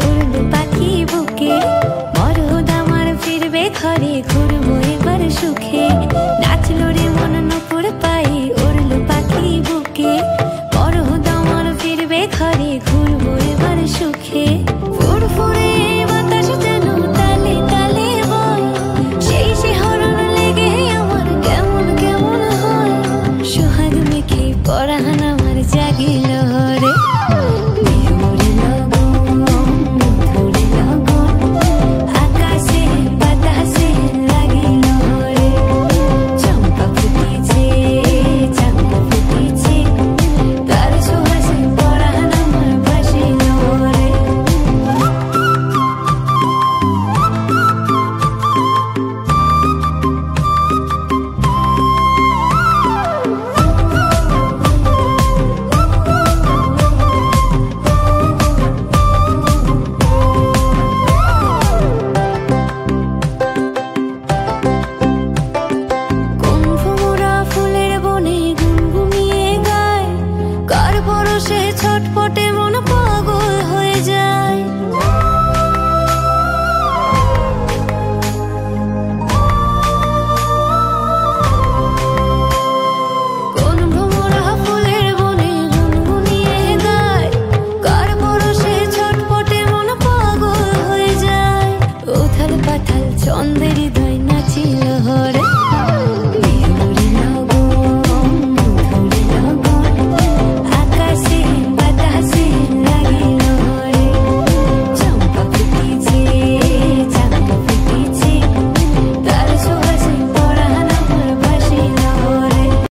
উড়লো পাখি বুকে, মরদ আমার ফিরবে ঘরে, ঘুরবো এবার সুখে। নাচলো রে মন নুপুর পায়ে, উড়লো পাখি বুকে, মরদ আমার ফিরবে ঘরে, ঘুরবো এবার সুখে। ফুরফুরে বাতাস যেন তালে তালে বয়, সেই শিহরণ লেগে আমার কেমন কেমন হয়। সোহাগ মেখে পরাণ আমার জাগিল রে, সে ছটপটে মন পাগল হয়ে যায়। কোন ভ্রমরা ফুলের বনে গুনগুনিয়ে গায়, কার পরশে ছটপটে মন পাগল হয়ে যায়। উথাল পাথাল ছন্দের